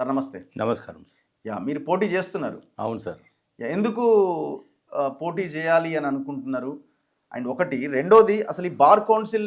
Sir నమస్తే. నమస్కారం. మీరు పోటీ చేస్తున్నారు. అవును సార్. ఎందుకు పోటీ చేయాలి అని అనుకుంటున్నారు? అండ్ ఒకటి, రెండోది అసలు ఈ బార్ కౌన్సిల్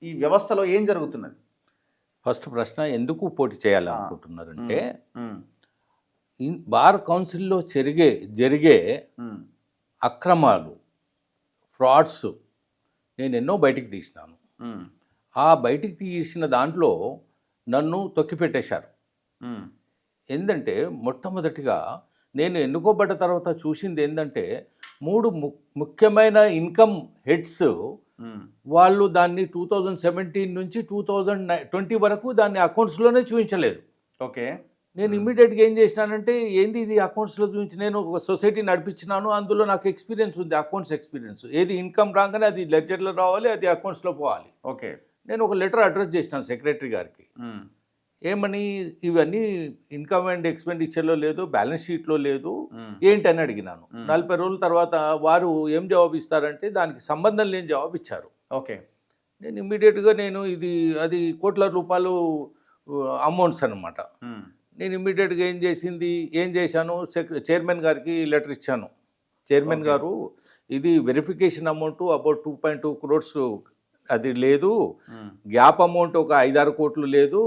ఈ వ్యవస్థలో ఏం జరుగుతున్నది? ఫస్ట్ ప్రశ్న, ఎందుకు పోటీ చేయాలనుకుంటున్నారంటే, బార్ కౌన్సిల్లో జరిగే అక్రమాలు, ఫ్రాడ్స్ నేను ఎన్నో బయటికి తీసినాను. ఆ బయటికి తీసిన దాంట్లో నన్ను తొక్కిపెట్టేశారు. ఏంటంటే మొట్టమొదటిగా నేను ఎన్నుకోబడ్డ తర్వాత చూసింది ఏంటంటే, 3 ముఖ్యమైన ఇన్కమ్ హెడ్స్ వాళ్ళు దాన్ని 2017 నుంచి 2020 వరకు దాన్ని అకౌంట్స్లోనే చూపించలేదు. ఓకే. నేను ఇమ్మీడియట్గా ఏం చేసినానంటే, ఏంది ఇది అకౌంట్స్లో చూపించి, నేను ఒక సొసైటీ నడిపించినాను, అందులో నాకు ఎక్స్పీరియన్స్ ఉంది, అకౌంట్స్ ఎక్స్పీరియన్స్. ఏది ఇన్కమ్ రాగానే అది లెడ్జర్లో రావాలి, అది అకౌంట్స్లో పోవాలి. ఓకే. నేను ఒక లెటర్ అడ్రస్ చేసినాను సెక్రటరీ గారికి. ఏమని, ఇవన్నీ ఇన్కమ్ అండ్ ఎక్స్పెండిచర్లో లేదు, బ్యాలెన్స్ షీట్లో లేదు, ఏంటని అడిగినాను. 40 రోజుల తర్వాత వారు ఏం జవాబు ఇస్తారంటే, దానికి సంబంధం లేని జవాబు ఇచ్చారు. ఓకే. నేను ఇమ్మీడియట్గా అది కోట్ల రూపాయలు అమౌంట్స్ అనమాట. నేను ఇమ్మీడియట్గా ఏం చేశాను, చైర్మన్ గారికి లెటర్ ఇచ్చాను. చైర్మన్ గారు, ఇది వెరిఫికేషన్ అమౌంట్ అబౌట్ 2.2 crores అది లేదు, గ్యాప్ అమౌంట్ ఒక 5-6 కోట్లు లేదు,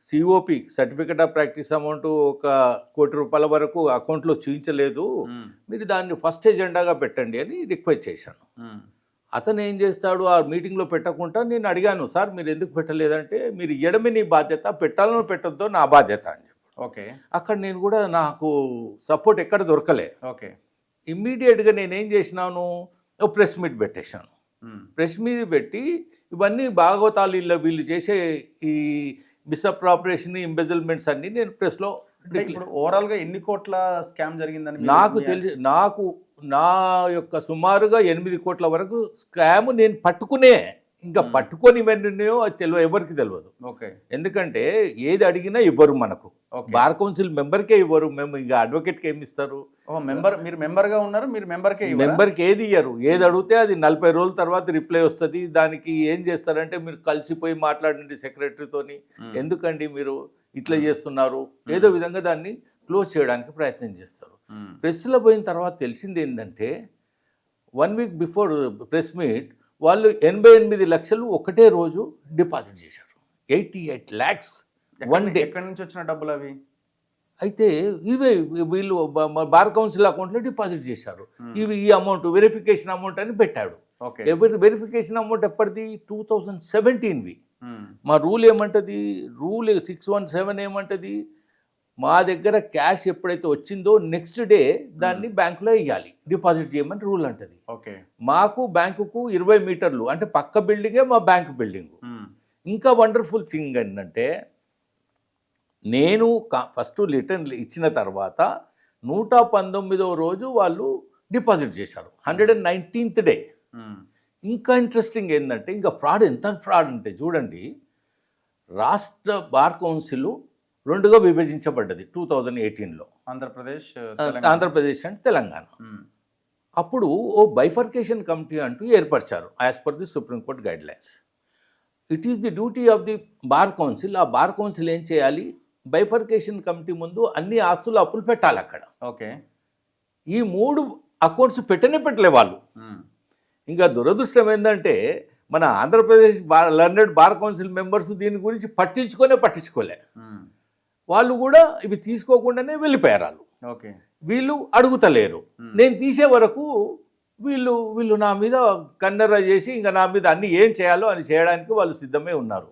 COP certificate of practice amount ఒక 1 కోటి రూపాయల వరకు అకౌంట్లో చూపించలేదు, మీరు దాన్ని ఫస్ట్ ఎజెండాగా పెట్టండి అని రిక్వెస్ట్ చేశాను. అతను ఏం చేస్తాడు, ఆ మీటింగ్లో పెట్టకుండా, నేను అడిగాను, సార్ మీరు ఎందుకు పెట్టలేదంటే, మీరు ఇయ్యడమే నీ బాధ్యత, పెట్టాలని పెట్టద్దో నా బాధ్యత అని చెప్పాడు. ఓకే. అక్కడ నేను కూడా, నాకు సపోర్ట్ ఎక్కడ దొరకలే. ఓకే. ఇమ్మీడియట్గా నేనేం చేసినాను, ఒక ప్రెస్ మీట్ పెట్టేశాను. ప్రెస్ మీట్ పెట్టి, ఇవన్నీ భాగవతాలు వీళ్ళు చేసే ఈ మిస్అప్రాపరేషన్, ఎంబెజిల్మెంట్స్ అన్నీ నేను ప్రెస్లో. ఇప్పుడు ఓవరాల్గా ఎన్ని కోట్ల స్కామ్ జరిగిందని నాకు తెలిసి, నా యొక్క సుమారుగా 8 కోట్ల వరకు స్కామ్ నేను పట్టుకునే, ఇంకా పట్టుకొని ఇవన్నీయో అది తెలియదు, ఎవరికి తెలియదు. ఓకే. ఎందుకంటే ఏది అడిగినా ఇవ్వరు మనకు, బార్ కౌన్సిల్ మెంబర్కే ఇవ్వరు, మేము ఇంకా అడ్వకేట్కి ఏమి ఇస్తారు? మీరు మెంబర్గా ఉన్నారు, మీరు మెంబర్కి ఏది ఇయ్యరు. ఏది అడిగితే అది 40 రోజుల తర్వాత రిప్లై వస్తుంది. దానికి ఏం చేస్తారంటే, మీరు కలిసిపోయి మాట్లాడండి సెక్రటరీతోని, ఎందుకండి మీరు ఇట్లా చేస్తున్నారు, ఏదో విధంగా దాన్ని క్లోజ్ చేయడానికి ప్రయత్నం చేస్తారు. ప్రెస్లో పోయిన తర్వాత తెలిసింది ఏంటంటే, 1 week బిఫోర్ ప్రెస్ మీట్ వాళ్ళు 88 లక్షలు ఒకటే రోజు డిపాజిట్ చేశారు. 88 lakhs వన్ డే. ఎక్కడి నుంచి వచ్చిన డబ్బులు అవి? అయితే ఇవే వీళ్ళు బార్ కౌన్సిల్ అకౌంట్లో డిపాజిట్ చేశారు. ఈ అమౌంట్ వెరిఫికేషన్ అమౌంట్ అని పెట్టాడు. వెరిఫికేషన్ అమౌంట్ ఎప్పటిది? 2017వి. మా రూల్ ఏమంటది, రూల్ 617 ఏమంటది, మా దగ్గర క్యాష్ ఎప్పుడైతే వచ్చిందో నెక్స్ట్ డే దాన్ని బ్యాంకులో వేయాలి, డిపాజిట్ చేయమని రూల్ అంటది. ఓకే. మాకు బ్యాంకుకు 20 మీటర్లు, అంటే పక్క బిల్డింగే మా బ్యాంకు బిల్డింగు. ఇంకా వండర్ఫుల్ థింగ్ ఏంటంటే, నేను ఫస్ట్ రిటర్న్ ఇచ్చిన తర్వాత 119వ రోజు వాళ్ళు డిపాజిట్ చేశారు, 119th డే. ఇంకా ఇంట్రెస్టింగ్ ఏంటంటే, ఇంకా ఎంత ఫ్రాడ్ అంటే చూడండి, రాష్ట్ర బార్ కౌన్సిల్ 2గా విభజించబడ్డది 2018లో, ఆంధ్రప్రదేశ్ అండ్ తెలంగాణ. అప్పుడు ఓ బైఫర్కేషన్ కమిటీ అంటూ ఏర్పరిచారు, as per the supreme court guidelines. It is the duty of the bar council. ఆ బార్ కౌన్సిల్ ఏం చేయాలి, బైఫర్కేషన్ కమిటీ ముందు అన్ని ఆస్తులు అప్పులు పెట్టాలి అక్కడ. ఓకే. ఈ 3 అకౌంట్స్ పెట్టలే వాళ్ళు. ఇంకా దురదృష్టం ఏంటంటే, మన Andhra Pradesh learned bar council members దీని గురించి పట్టించుకోలే. వాళ్ళు కూడా ఇవి తీసుకోకుండానే వెళ్ళిపోయారు వాళ్ళు. ఓకే. వీళ్ళు అడుగుతలేరు. నేను తీసే వరకు వీళ్ళు నా మీద కన్నెర్ర చేసి, ఇంకా నా మీద అన్ని ఏం చేయాలో అని చేయడానికి వాళ్ళు సిద్ధమే ఉన్నారు.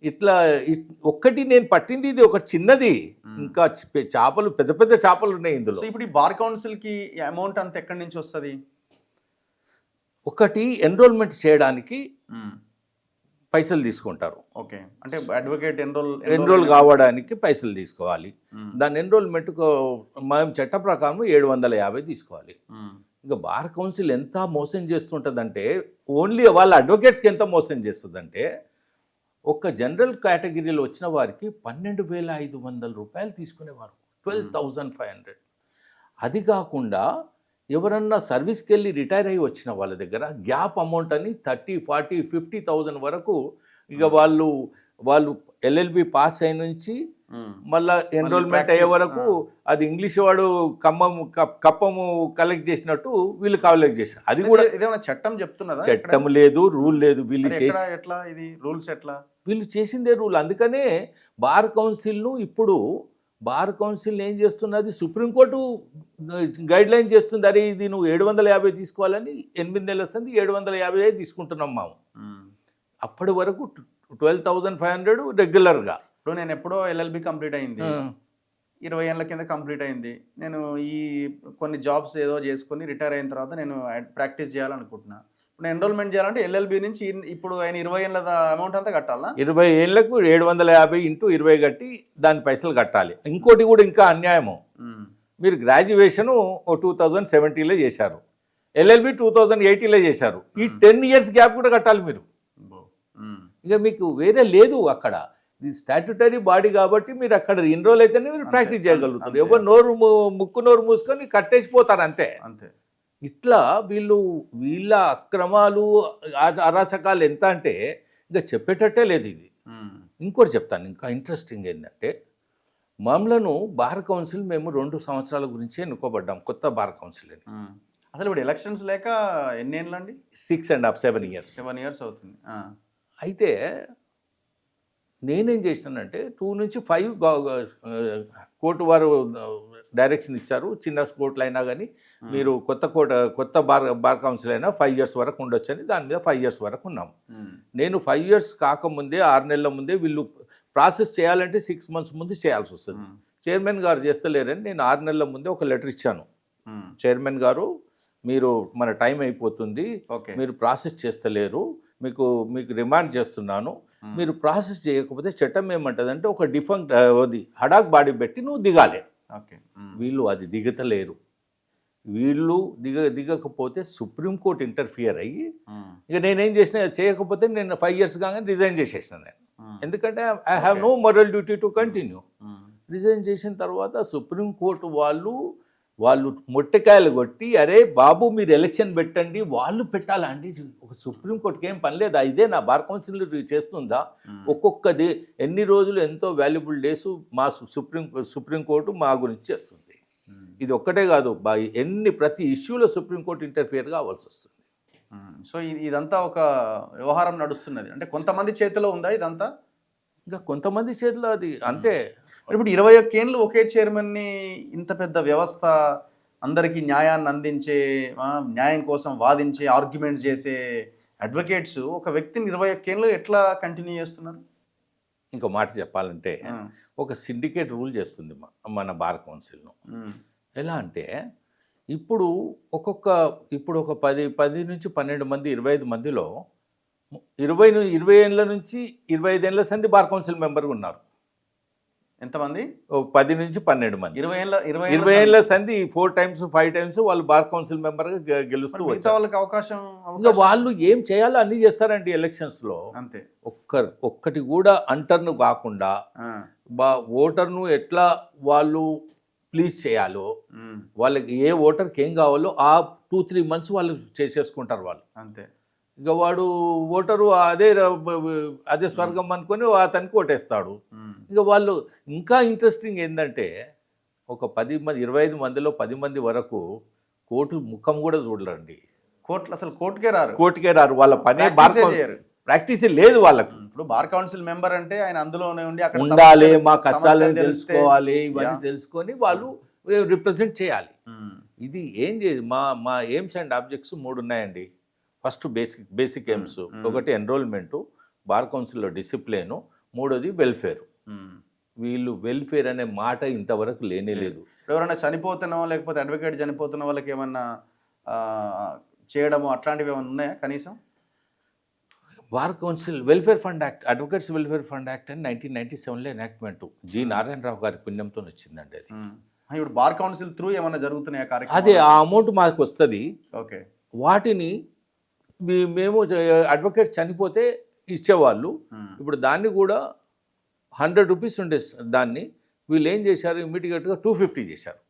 ఇట్లా ఒక్కటి నేను పట్టింది, ఇది ఒక చిన్నది, ఇంకా చేపలు, పెద్ద చేపలు ఉన్నాయి ఇందులో. ఇప్పుడు ఈ బార్ కౌన్సిల్కి అమౌంట్ అంత ఎక్కడి నుంచి వస్తుంది? ఒకటి, ఎన్రోల్మెంట్ చేయడానికి పైసలు తీసుకుంటారు. ఓకే. అంటే అడ్వకేట్ ఎన్రోల్ కావడానికి పైసలు తీసుకోవాలి. దాని ఎన్రోల్మెంట్కు మేము చట్ట ప్రకారం 750 తీసుకోవాలి. ఇంకా బార్ కౌన్సిల్ ఎంత మోసం చేస్తుంటుందంటే, ఓన్లీ వాళ్ళ అడ్వకేట్స్కి ఎంత మోసం చేస్తుందంటే, ఒక జనరల్ కేటగిరీలో వచ్చిన వారికి 12,500 రూపాయలు తీసుకునేవారు, 12,500. అది కాకుండా ఎవరన్నా సర్వీస్కి వెళ్ళి రిటైర్ అయ్యి వచ్చిన వాళ్ళ దగ్గర గ్యాప్ అమౌంట్ అని 30, 40, 50,000 వరకు ఇక వాళ్ళు వాళ్ళు ఎల్ఎల్బి పాస్ అయిన నుంచి మళ్ళా ఎన్రోల్మెంట్ అయ్యే వరకు అది ఇంగ్లీష్ వాడు కప్పము కలెక్ట్ చేసినట్టు వీళ్ళు కలెక్ట్ చేశారు. అది కూడా ఇదేమైనా చట్టం చెప్తున్నదా? చట్టం లేదు, రూల్ లేదు. వీళ్ళు ఎట్లా ఇది రూల్స్ ఎట్లా? వీళ్ళు చేసిందే రూల్. అందుకనే బార్ కౌన్సిల్ను ఇప్పుడు బార్ కౌన్సిల్ ఏం చేస్తున్నది, సుప్రీంకోర్టు గైడ్ లైన్ చేస్తుంది. అరే ఇది నువ్వు 750 తీసుకోవాలని 8 నెలల సంది 750 తీసుకుంటున్నాం మేము. అప్పటి వరకు 12,500 రెగ్యులర్గా. ఇప్పుడు నేను ఎప్పుడో ఎల్ఎల్బి కంప్లీట్ అయింది, 20 ఏళ్ళ కింద కంప్లీట్ అయింది. నేను ఈ కొన్ని జాబ్స్ ఏదో చేసుకొని రిటైర్ అయిన తర్వాత నేను ప్రాక్టీస్ చేయాలనుకుంటున్నా. ఇప్పుడు నేను ఎన్రోల్మెంట్ చేయాలంటే ఎల్ఎల్బి నుంచి ఇప్పుడు ఆయన 20 ఏళ్ళ అమౌంట్ అంతా కట్టాలా? 20 ఏళ్లకు 750 × 20 కట్టి దాని పైసలు కట్టాలి. ఇంకోటి కూడా ఇంకా అన్యాయము, మీరు గ్రాడ్యుయేషను 2070లో చేశారు, ఎల్ఎల్బి 2080లో చేశారు. ఈ 10 ఇయర్స్ గ్యాప్ కూడా కట్టాలి మీరు. ఇక మీకు వేరే లేదు. అక్కడ ఇది స్టాట్యుటరీ బాడీ కాబట్టి మీరు అక్కడ ఎన్రోల్ అయితేనే మీరు ప్రాక్టీస్ చేయగలుగుతారు. ఎవరు ముక్కు నోరు మూసుకొని కట్టేసిపోతారు అంతే. ఇట్లా వీళ్ళ అక్రమాలు అరాచకాలు ఎంత అంటే ఇంకా చెప్పేటట్టే లేదు ఇది. ఇంకోటి చెప్తాను, ఇంకా ఇంట్రెస్టింగ్ ఏంటంటే మమ్మలను బార్ కౌన్సిల్ మేము 2 సంవత్సరాల గురించి ఎన్నుకోబడ్డాం, కొత్త బార్ కౌన్సిల్ అని. అసలు ఇప్పుడు ఎలక్షన్స్ లేక ఎన్ని ఏళ్ళు అండి? 6.5 7 ఇయర్స్. 7 ఇయర్స్ అవుతుంది. అయితే నేనేం చేసినానంటే 2 నుంచి 5 కోర్టు వారు డైరెక్షన్ ఇచ్చారు. చిన్న కోర్టులు అయినా కానీ మీరు కొత్త బార్ కౌన్సిల్ అయినా 5 ఇయర్స్ వరకు ఉండొచ్చని దాని మీద 5 ఇయర్స్ వరకు ఉన్నాము. నేను 5 ఇయర్స్ కాకముందే 6 నెలల ముందే వీళ్ళు ప్రాసెస్ చేయాలంటే 6 మంత్స్ ముందు చేయాల్సి వస్తుంది. చైర్మన్ గారు చేస్తలేరని నేను 6 నెలల ముందే ఒక లెటర్ ఇచ్చాను. చైర్మన్ గారు మీరు మన టైం అయిపోతుంది, మీరు ప్రాసెస్ చేస్తలేరు, మీకు రిమాండ్ చేస్తున్నాను, మీరు ప్రాసెస్ చేయకపోతే చట్టం ఏమంటుందంటే ఒక డిఫంక్ట్ హడాక్ బాడీ పెట్టి నువ్వు దిగాలి. వీళ్ళు అది దిగతలేరు. వీళ్ళు దిగకపోతే సుప్రీంకోర్టు ఇంటర్ఫియర్ అయ్యి ఇక నేనేం చేసినా చేయకపోతే నేను 5 ఇయర్స్ కాగానే రిజైన్ చేసేసిన నేను. ఎందుకంటే I have no moral duty to continue. Resign చేసిన తర్వాత సుప్రీంకోర్టు వాళ్ళు మొట్టకాయలు కొట్టి అరే బాబు మీరు ఎలక్షన్ పెట్టండి, వాళ్ళు పెట్టాలండి. ఒక సుప్రీంకోర్టుకి ఏం పని లేదా? ఇదే నా బార్ కౌన్సిల్ చేస్తుందా? ఒక్కొక్కది ఎన్ని రోజులు ఎంతో వాల్యుబుల్ డేస్ మా సుప్రీంకోర్టు మా గురించి చేస్తుంది. ఇది ఒక్కటే కాదు, ప్రతి ఇష్యూలో సుప్రీంకోర్టు ఇంటర్ఫియర్ కావాల్సి వస్తుంది. సో ఇదంతా ఒక వ్యవహారం నడుస్తున్నది అంటే కొంతమంది చేతిలో ఉందా ఇదంతా? ఇంకా కొంతమంది చేతిలో అది అంతే. ఇప్పుడు 21 ఏళ్ళు ఒకే చైర్మన్ని, ఇంత పెద్ద వ్యవస్థ, అందరికీ న్యాయాన్ని అందించే, న్యాయం కోసం వాదించే, ఆర్గ్యుమెంట్ చేసే అడ్వకేట్స్ ఒక వ్యక్తిని 21 ఏళ్ళు ఎట్లా కంటిన్యూ చేస్తున్నారు? ఇంకో మాట చెప్పాలంటే ఒక సిండికేట్ రూల్ చేస్తుంది మన బార్ కౌన్సిల్ను. ఎలా అంటే ఇప్పుడు ఒక 10 నుంచి 12 మంది 25 మందిలో 20 ఏళ్ళ నుంచి 25 ఏళ్ళ సంది బార్ కౌన్సిల్ మెంబర్గా ఉన్నారు. ఎంతమంది? 10 నుంచి 12 మంది. 20 ఏళ్ళ సంది 4 times 5 times వాళ్ళు బార్ కౌన్సిల్ మెంబర్గా గెలుస్తూ వచ్చారు. వాళ్ళకి అవకాశం ఇంకా వాళ్ళు ఏం చేయాలో అన్ని చేస్తారండి ఎలక్షన్స్లో. అంతే. ఒక్కటి కూడా అంటర్ను కాకుండా ఓటర్ను ఎట్లా వాళ్ళు ప్లీజ్ చేయాలో, వాళ్ళకి ఏ ఓటర్కి ఏం కావాలో ఆ 2-3 months వాళ్ళు చేసేసుకుంటారు వాళ్ళు. అంతే. ఇక వాడు ఓటరు అదే స్వర్గం అనుకొని అతనికి ఓటేస్తాడు. ఇక వాళ్ళు ఇంకా ఇంట్రెస్టింగ్ ఏంటంటే ఒక 10 మంది 25 మందిలో 10 మంది వరకు కోర్టు ముఖం కూడా చూడరండి. అసలు కోర్టుకే రారు. వాళ్ళ పనే ప్రాక్టీస్ లేదు వాళ్ళకు. ఇప్పుడు బార్ కౌన్సిల్ మెంబర్ అంటే ఆయన అందులోనే ఉండి అక్కడ ఉండాలి, మా కష్టాలను తెలుసుకోవాలి, ఇవన్నీ తెలుసుకొని వాళ్ళు రిప్రజెంట్ చేయాలి. ఇది ఏం మా ఎయిమ్స్ అండ్ ఆబ్జెక్ట్స్ 3 ఉన్నాయండి. ఫస్ట్ బేసిక్ ఎయిమ్స్, ఒకటి ఎన్రోల్మెంటు, బార్ కౌన్సిల్లో డిసిప్లిన్, 3వది వెల్ఫేర్. వీళ్ళు వెల్ఫేర్ అనే మాట ఇంతవరకు లేనే లేదు. ఎవరైనా చనిపోతున్నా లేకపోతే అడ్వకేట్ చనిపోతున్న వాళ్ళకి ఏమన్నా చేయడము అట్లాంటివి ఏమైనా ఉన్నాయా కనీసం? Bar council welfare fund act, advocates welfare fund act అని 1997లో ఎనాక్ట్మెంట్ జి నారాయణరావు గారి పుణ్యంతో వచ్చిందండి అది. ఇప్పుడు బార్ కౌన్సిల్ త్రూ ఏమన్నా జరుగుతున్నాయా కార్యక్రమం? అదే ఆ అమౌంట్ మాకు వస్తుంది. ఓకే. వాటిని మేము అడ్వకేట్ చనిపోతే ఇచ్చేవాళ్ళు. ఇప్పుడు దాన్ని కూడా 100 రూపీస్ ఉండే దాన్ని వీళ్ళు ఏం చేశారు, ఇమ్మీడియట్గా 250 చేశారు.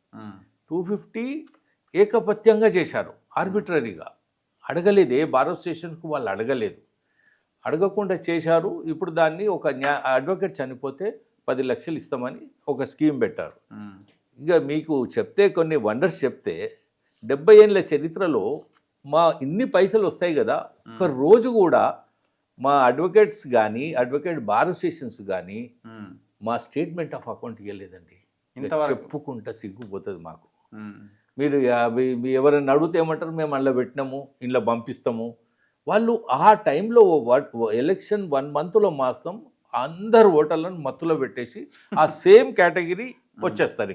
250 ఏకపత్యంగా చేశారు, ఆర్బిట్రరీగా. అడగలేదు, ఏ బార్ అసోసియేషన్కు వాళ్ళు అడగలేదు. అడగకుండా చేశారు. ఇప్పుడు దాన్ని ఒక అడ్వకేట్ చనిపోతే 10 లక్షలు ఇస్తామని ఒక స్కీమ్ పెట్టారు. ఇక మీకు చెప్తే కొన్ని వండర్స్ చెప్తే 70 ఏళ్ళ చరిత్రలో మా ఇన్ని పైసలు వస్తాయి కదా, ఒక రోజు కూడా మా అడ్వకేట్స్ కానీ అడ్వకేట్ బార్ అసోసియేషన్స్ కానీ మా స్టేట్మెంట్ ఆఫ్ అకౌంట్ ఇవ్వలేదండి. చెప్పుకుంటా సిగ్గుపోతుంది మాకు. మీరు ఎవరైనా అడిగితే ఏమంటారు, మేము అందులో పెట్టినాము, ఇంట్లో పంపిస్తాము. వాళ్ళు ఆ టైంలో ఎలక్షన్ 1 మంత్లో మాత్రం అందరు ఓటర్లను మత్తులో పెట్టేసి ఆ సేమ్ కేటగిరీ వచ్చేస్తారు.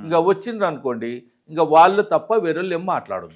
ఇంకా వచ్చిండ్రు అనుకోండి, ఇంకా వాళ్ళు తప్ప వేరే వాళ్ళు ఏం మాట్లాడొద్దు.